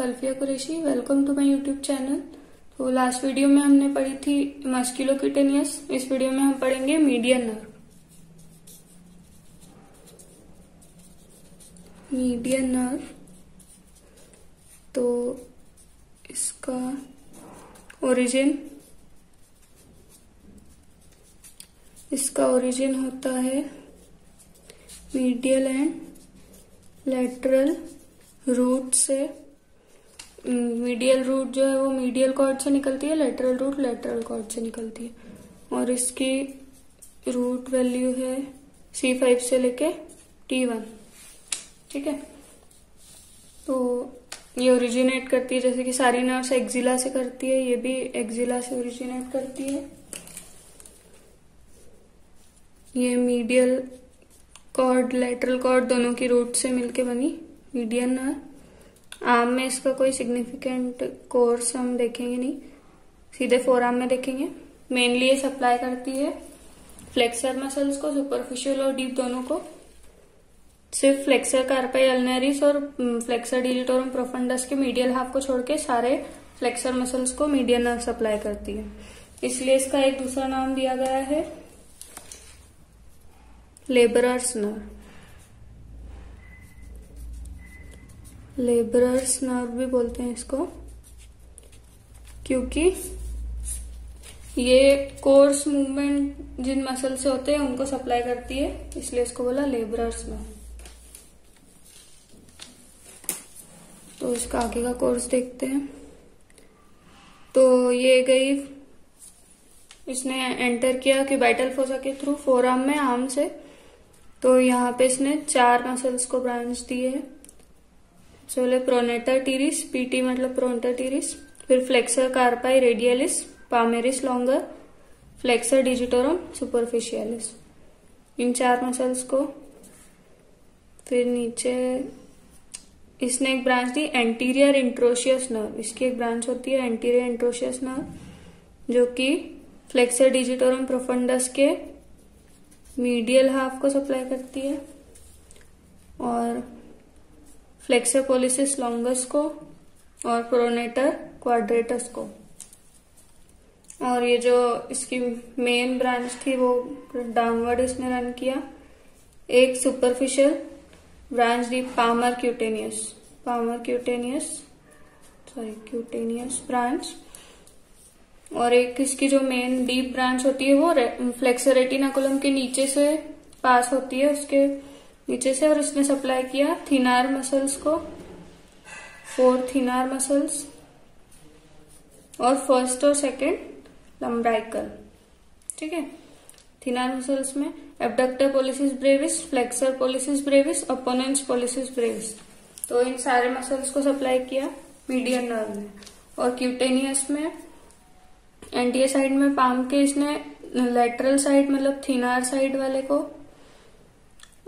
Alfiya Qureshi. Welcome to my YouTube channel. तो last video में हमने पढ़ी थी मस्कुलोक्यूटेनियस। इस वीडियो में हम पढ़ेंगे मीडियन नर्व। मीडियन नर्व तो इसका ओरिजिन होता है मीडियल एंड लेटरल रूट से। मीडियल रूट जो है वो मीडियल कॉर्ड से निकलती है, लेटरल रूट लेटरल कॉर्ड से निकलती है और इसकी रूट वैल्यू है C5 से लेके T1। ठीक है, तो ये ओरिजिनेट करती है जैसे कि सारी नर्व्स एक्सिला से करती है, ये भी एक्सिला से ओरिजिनेट करती है। ये मीडियल कॉर्ड लेटरल कॉर्ड दोनों की रूट से मिलके बनी मीडियन नर्व। आर्म में इसका कोई सिग्निफिकेंट कोर्स हम देखेंगे नहीं, सीधे फोर आर्म में देखेंगे। मेनली ये सप्लाई करती है फ्लेक्सर मसल्स को, सुपरफिशियल और डीप दोनों को। सिर्फ फ्लेक्सर कार्पाई अल्नरिस और फ्लेक्सर डिजिटोरम प्रोफंडस के मीडियल हाफ को छोड़ के सारे फ्लेक्सर मसल्स को मीडियन नर्व सप्लाई करती है। इसलिए इसका एक दूसरा नाम दिया गया है लेबरर्स नर्व। लेबरर्स नर्व भी बोलते हैं इसको, क्योंकि ये कोर्स मूवमेंट जिन मसल से होते हैं उनको सप्लाई करती है, इसलिए इसको बोला लेबरर्स नर्व। तो इसका आगे का कोर्स देखते हैं। तो ये गई, इसने एंटर किया क्यूबाइटल फोसा के थ्रू फोर आर्म में, आर्म से। तो यहाँ पे इसने 4 मसल्स को ब्रांच दिए है। चलो प्रोनेटर टीरिस, पीटी मतलब प्रोनेटर टीरिस, फिर flexor carpi radialis, palmaris longus, flexor digitorum superficialis, इन 4 मसल्स को। फिर नीचे इसने एक ब्रांच दी एंटीरियर इंट्रोशियस नर्व। इसकी एक ब्रांच होती है एंटीरियर इंट्रोशियस नर्व, जो कि फ्लेक्सर डिजिटोरम प्रोफंडस के मीडियल हाफ को सप्लाई करती है और फ्लेक्सर पोलिसिस लॉन्गस को और प्रोनेटर क्वाड्रेटस को। और ये जो इसकी मेन ब्रांच थी वो डाउनवर्ड इसने रन किया। एक सुपरफिशियल ब्रांच दी क्यूटेनियस ब्रांच, और एक इसकी जो मेन डीप ब्रांच होती है वो फ्लेक्सर रेटिनाकुलम के नीचे से पास होती है, उसके नीचे से। और इसने सप्लाई किया थिनार मसल्स को, 4 थिनार मसल्स और फर्स्ट और सेकंड लंब्राइकल। ठीक है, थिनार मसल्स में abductor pollicis brevis, flexor pollicis brevis, opponens pollicis brevis. तो इन सारे मसल्स को सप्लाई किया मीडियन नर्व में। और क्यूटेनियस में एंटीरियर साइड में पाम के इसने लेटरल साइड मतलब थिनार साइड वाले को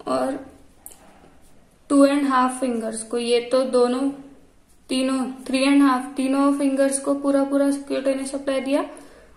और 2.5 फिंगर्स को, ये तो दोनों तीनों 3.5 तीनों फिंगर्स को पूरा क्यूटेनियस सप्लाई दिया,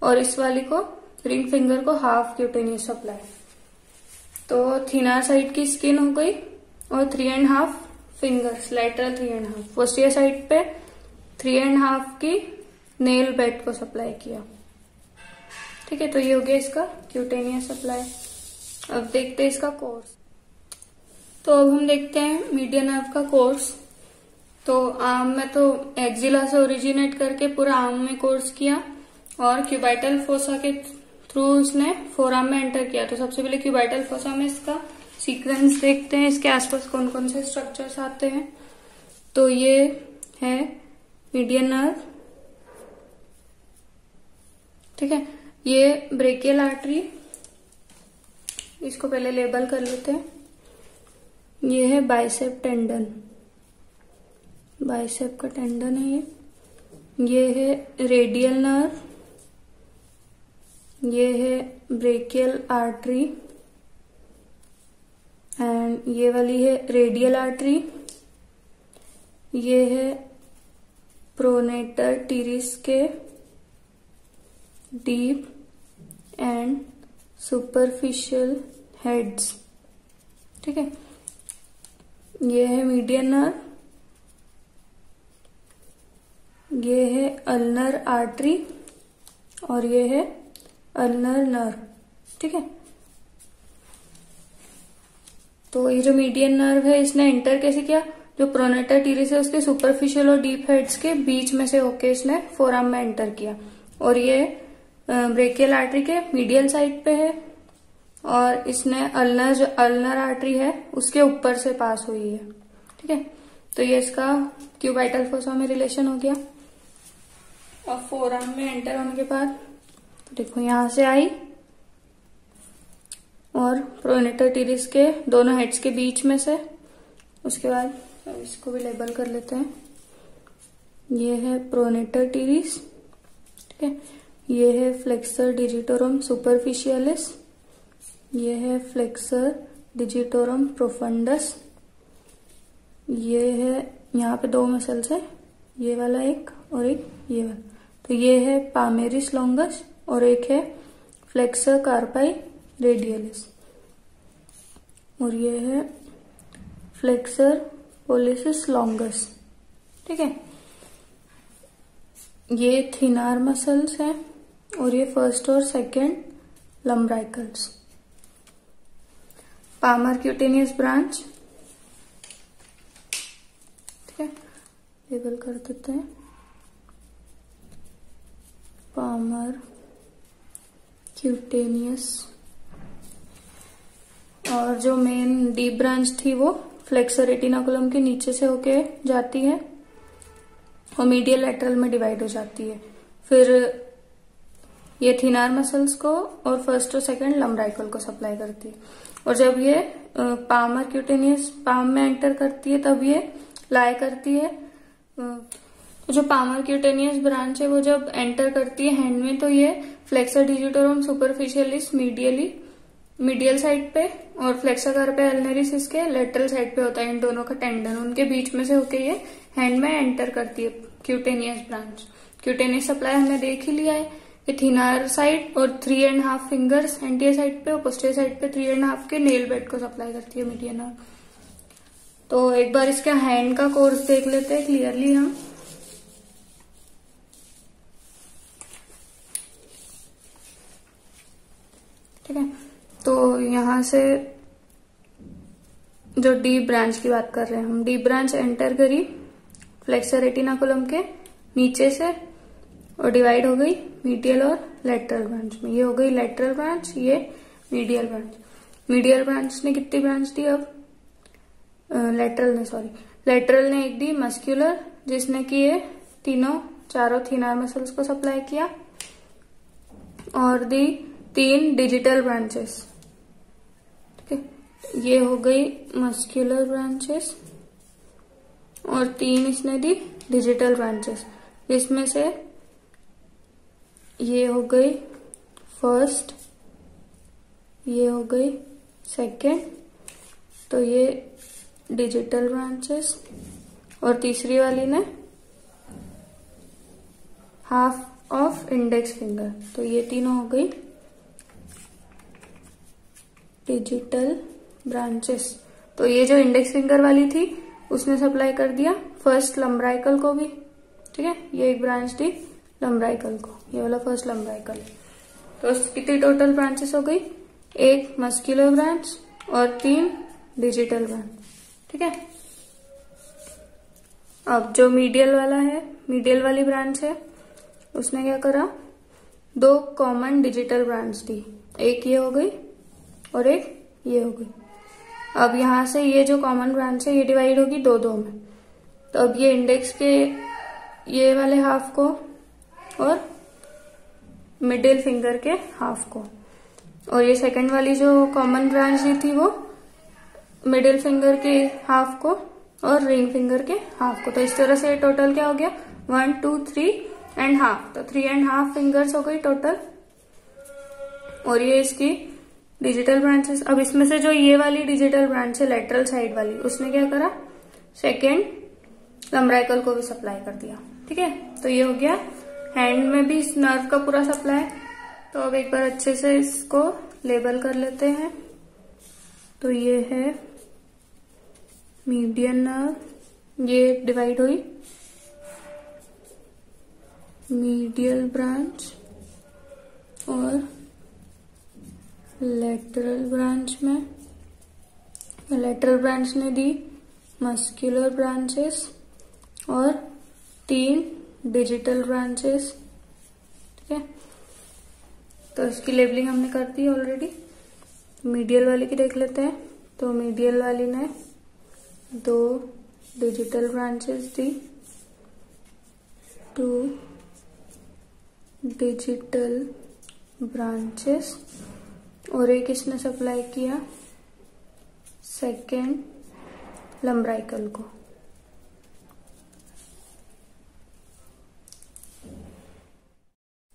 और इस वाली को रिंग फिंगर को हाफ क्यूटेनियस सप्लाई। तो थिनार साइड की स्किन हो गई और 3.5 फिंगर्स लेटरल 3.5। पोस्टीरियर साइड पे 3.5 की नेल बेड को सप्लाई किया। ठीक है, तो ये हो गया इसका क्यूटेनियस सप्लाई। अब देखते हैं इसका कोर्स। तो अब हम देखते हैं मीडियन नर्व का कोर्स। तो आर्म में तो एक्सिला से ओरिजिनेट करके पूरा आर्म में कोर्स किया और क्यूबाइटल फोसा के थ्रू इसने फोर आर्म में एंटर किया। तो सबसे पहले क्यूबाइटल फोसा में इसका सीक्वेंस देखते हैं, इसके आसपास कौन कौन से स्ट्रक्चर्स आते हैं। तो ये है मीडियन नर्व। ठीक है, ये ब्रेकियल आर्टरी, इसको पहले लेबल कर लेते हैं। ये है बाइसेप टेंडन, बाइसेप का टेंडन है ये है रेडियल नर्व, ये है ब्रेकियल आर्टरी एंड ये वाली है रेडियल आर्टरी। ये है प्रोनेटर टीरिस के डीप एंड सुपरफिशियल हेड्स। ठीक है, ये है मीडियन नर्व, ये है अल्नर आर्टरी और ये है अल्नर नर्व, ठीक है। तो ये जो मीडियन नर्व है इसने एंटर कैसे किया, जो प्रोनेटर टीरिस है उसके सुपरफिशियल और डीप हेड्स के बीच में से होके इसने फोरआर्म में एंटर किया। और ये ब्रेकियल आर्टरी के मीडियल साइड पे है और इसने अल्नर, जो अल्नर आर्टरी है उसके ऊपर से पास हुई है, ठीक है। तो ये इसका क्यूबाइटल फोसा में रिलेशन हो गया। और फोरआर्म में एंटर होने के बाद तो देखो यहां से आई और प्रोनेटर टीरिस के दोनों हेड्स के बीच में से, उसके बाद इसको भी लेबल कर लेते हैं। ये है प्रोनेटर टीरिस, ठीक है। ये है फ्लेक्सर डिजिटोरम सुपरफिशियलिस, ये है फ्लेक्सर डिजिटोरम प्रोफंडस, ये है यहाँ पे दो मसल्स है, ये वाला एक और एक ये वाला। तो ये है पामेरिस लॉन्गस और एक है फ्लेक्सर कार्पाई रेडियलिस और ये है फ्लेक्सर पोलिसिस लॉन्गस, ठीक है। ये थिनार मसल्स है और ये फर्स्ट और सेकेंड लम्ब्राइकल्स। पामर क्यूटेनियस ब्रांच, ठीक है, लेबल कर देते हैं। पामर क्यूटेनियस, और जो मेन डीप ब्रांच थी वो फ्लेक्सर रेटिनाकुलम के नीचे से होके जाती है और मीडियल लैटरल में डिवाइड हो जाती है। फिर ये थिनार मसल्स को और फर्स्ट और सेकंड लम्ब्राइकल को सप्लाई करती है। और जब ये पामर क्यूटेनियस पाम में एंटर करती है तब ये लाई करती है। जो पामर क्यूटेनियस ब्रांच है वो जब एंटर करती है हैंड में तो ये flexor digitorum superficialis medial side पे और फ्लेक्सर कार्पाई अल्नरिस इसके लेटरल साइड पे होता है। इन दोनों का टेंडन उनके बीच में से होके ये हैंड में एंटर करती है क्यूटेनियस ब्रांच। क्यूटेनियस सप्लाई हमने देख ही लिया है कि थिनार साइड और 3.5 फिंगर्स एंटीरियर साइड पे और पोस्टीरियर साइड पे 3.5 के नेल बेड को सप्लाई करती है मीडियन नर्व। तो एक बार इसका हैंड का कोर्स देख लेते हैं क्लियरली हम। ठीक है, तो यहां से जो डीप ब्रांच की बात कर रहे हैं हम, डीप ब्रांच एंटर करी फ्लेक्सर रेटिनाकुलम के नीचे से और डिवाइड हो गई मीडियल और लेटरल ब्रांच में। ये हो गई लेटरल ब्रांच, ये मीडियल ब्रांच। मीडियल ब्रांच ने कितनी ब्रांच दी अब? लेटरल ने एक दी मस्क्यूलर, जिसने कि ये चारों थिनार मसल्स को सप्लाई किया, और दी 3 डिजिटल ब्रांचेस। ठीक है, ये हो गई मस्क्यूलर ब्रांचेस और 3 इसने दी डिजिटल ब्रांचेस, जिसमें से ये हो गई फर्स्ट, ये हो गई सेकेंड, तो ये डिजिटल ब्रांचेस, और तीसरी वाली ने हाफ ऑफ इंडेक्स फिंगर, तो ये तीनों हो गई डिजिटल ब्रांचेस। तो ये जो इंडेक्स फिंगर वाली थी उसने सप्लाई कर दिया फर्स्ट लम्ब्राइकल को भी। ठीक है, ये एक ब्रांच दी लम्ब्राइकल को, ये वाला फर्स्ट लम्ब्राइकल। तो कितनी टोटल ब्रांचेस हो गई? 1 मस्क्यूलर ब्रांच और 3 डिजिटल ब्रांच। ठीक है, अब जो मीडियल वाला है, मीडियल वाली ब्रांच है, उसने क्या करा? 2 कॉमन डिजिटल ब्रांच दी, एक ये हो गई और एक ये हो गई। अब यहां से ये जो कॉमन ब्रांच है ये डिवाइड होगी 2-2 में। तो अब ये इंडेक्स के ये वाले हाफ को और मिडिल फिंगर के हाफ को, और ये सेकंड वाली जो कॉमन ब्रांच दी थी वो मिडिल फिंगर के हाफ को और रिंग फिंगर के हाफ को। तो इस तरह से टोटल क्या हो गया? 1, 2, 3.5। तो 3.5 फिंगर्स हो गई टोटल, और ये इसकी डिजिटल ब्रांचेस। अब इसमें से जो ये वाली डिजिटल ब्रांच है लेटरल साइड वाली, उसने क्या करा? सेकेंड लम्ब्राइकल को भी सप्लाई कर दिया। ठीक है, तो ये हो गया हैंड में भी इस नर्व का पूरा सप्लाई। तो अब एक बार अच्छे से इसको लेबल कर लेते हैं। तो ये है मीडियन नर्व, ये डिवाइड हुई मीडियल ब्रांच और लेटरल ब्रांच में लेटरल ब्रांच ने दी मस्कुलर ब्रांचेस और 3 डिजिटल ब्रांचेस। ठीक है, तो इसकी लेबलिंग हमने कर दी ऑलरेडी। मीडियल वाली की देख लेते हैं। तो मीडियल वाली ने 2 डिजिटल ब्रांचेस दी, 2 डिजिटल ब्रांचेस, और एक इसने सप्लाई किया सेकेंड लंब्राइकल को।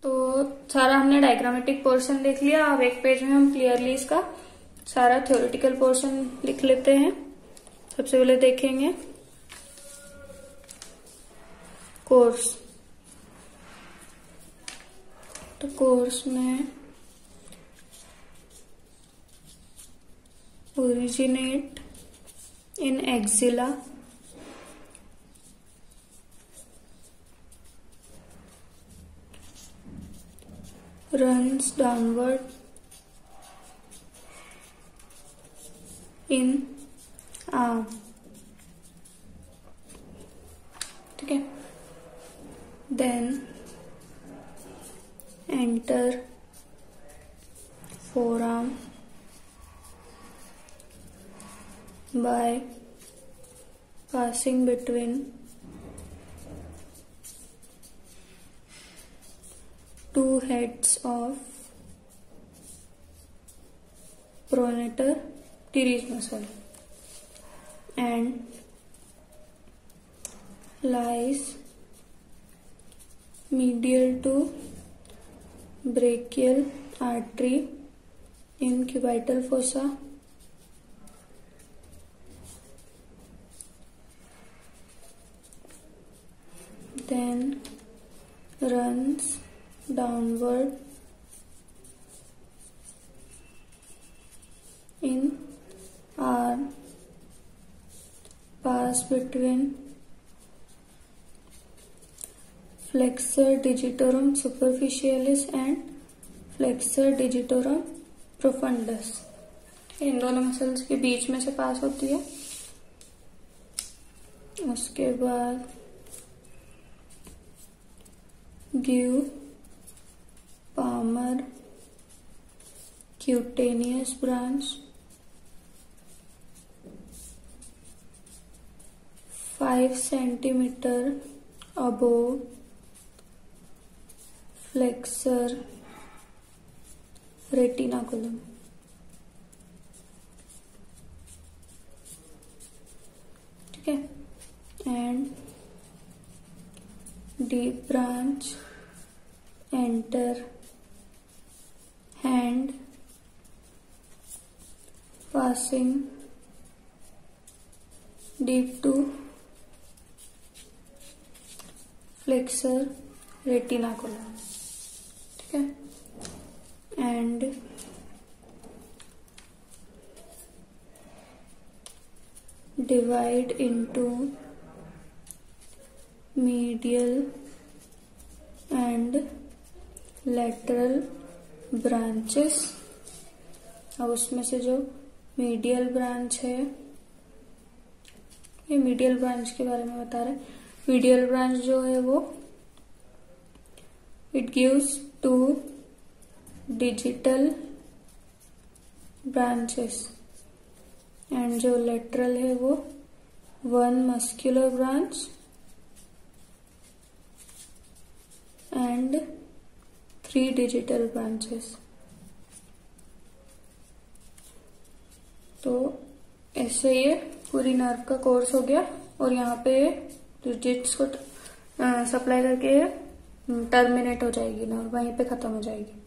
तो सारा हमने डायग्रामेटिक पोर्शन देख लिया। अब एक पेज में हम क्लियरली इसका सारा थ्योरेटिकल पोर्शन लिख लेते हैं। सबसे पहले देखेंगे कोर्स। तो कोर्स में originate in axilla, runs downward in arm। ठीक है, then enter forearm by passing between 2 heads of pronator teres muscle and lies medial to brachial artery in cubital fossa। Then runs downward in arm, pass between flexor digitorum superficialis and flexor digitorum profundus। इन दोनों muscles के बीच में से पास होती है। उसके बाद give palmar cutaneous branch 5 centimeter above flexor retinaculum। ठीक है, and deep branch enter hand passing deep to flexor retinaculum। ठीक है, and divide into medial and lateral branches। अब उसमें से जो मीडियल ब्रांच है, ये मीडियल ब्रांच के बारे में बता रहे हैं। मीडियल ब्रांच जो है वो it gives 2 digital branches and जो लेटरल है वो 1 muscular branch and 3 digital branches. तो ऐसे ये पूरी नर्व का कोर्स हो गया और यहाँ पे डिजिट्स को सप्लाई करके टर्मिनेट हो जाएगी नर्व, वहीं पे खत्म हो जाएगी।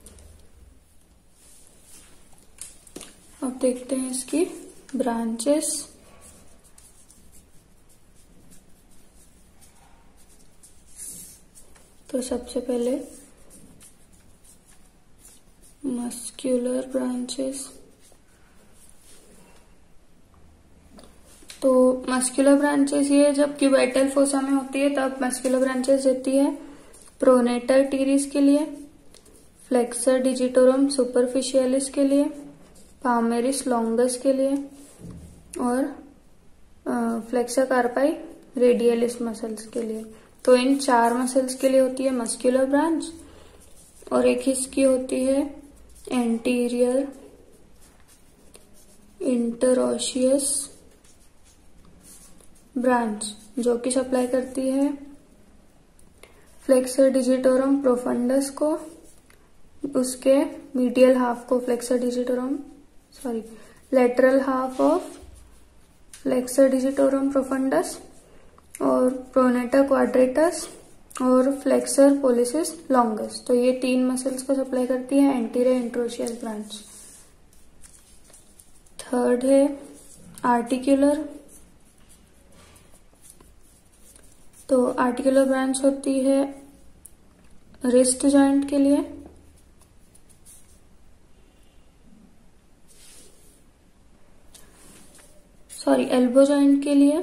अब देखते हैं इसकी ब्रांचेस। तो सबसे पहले मस्कुलर ब्रांचेस। तो मस्कुलर ब्रांचेस ये जब क्यूबाइटल फोसा में होती है तब मस्कुलर ब्रांचेस देती है, प्रोनेटर टीरिस के लिए, फ्लेक्सर डिजिटोरम सुपरफिशियलिस के लिए, पामेरिस लॉन्गस के लिए और फ्लेक्सर कार्पाई रेडियलिस मसल्स के लिए। तो इन 4 मसल्स के लिए होती है मस्कुलर ब्रांच और एक इसकी होती है एंटीरियर इंटरओशियस ब्रांच, जो कि सप्लाई करती है फ्लेक्सर डिजिटोरम प्रोफंडस को, उसके मीडियल हाफ को lateral half of flexor digitorum profundis और प्रोनेटर क्वाड्रेटस और फ्लेक्सर पोलिसिस लॉन्गस। तो ये 3 मसल्स को सप्लाई करती है एंटीरियर इंटरओशियस ब्रांच। थर्ड है आर्टिकुलर। तो आर्टिकुलर ब्रांच होती है रिस्ट जॉइंट के लिए, एल्बो जॉइंट के लिए,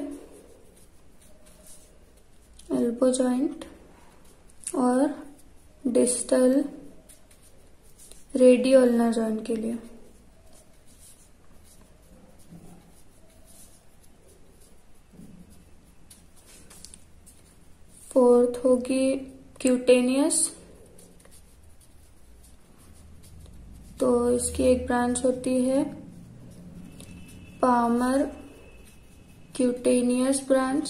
एल्बो जॉइंट और डिस्टल रेडियोल्नर जॉइंट के लिए। फोर्थ होगी क्यूटेनियस। तो इसकी एक ब्रांच होती है पामर क्यूटेनियस ब्रांच,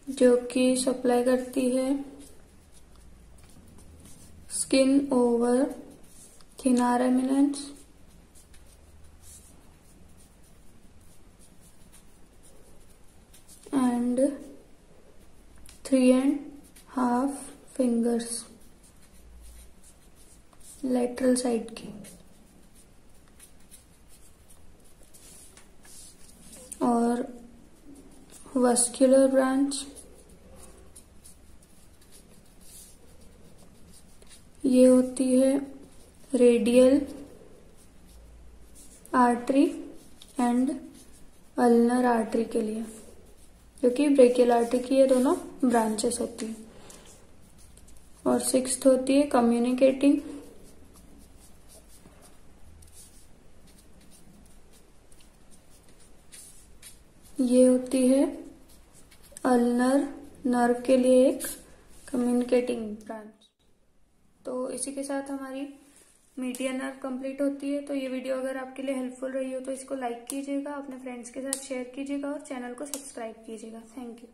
जो कि सप्लाई करती है skin over thinner eminence and 3.5 fingers lateral side की। और वस्कुलर ब्रांच ये होती है radial artery and ulnar artery के लिए, क्योंकि ब्रेकियल आर्टरी की ये दोनों ब्रांचेस होती है। और 6th होती है कम्युनिकेटिंग। ये होती है अल्नर नर्व के लिए एक कम्युनिकेटिंग ब्रांच। तो इसी के साथ हमारी मीडियन नर्व कंप्लीट होती है। तो ये वीडियो अगर आपके लिए हेल्पफुल रही हो तो इसको लाइक कीजिएगा, अपने फ्रेंड्स के साथ शेयर कीजिएगा और चैनल को सब्सक्राइब कीजिएगा। Thank you.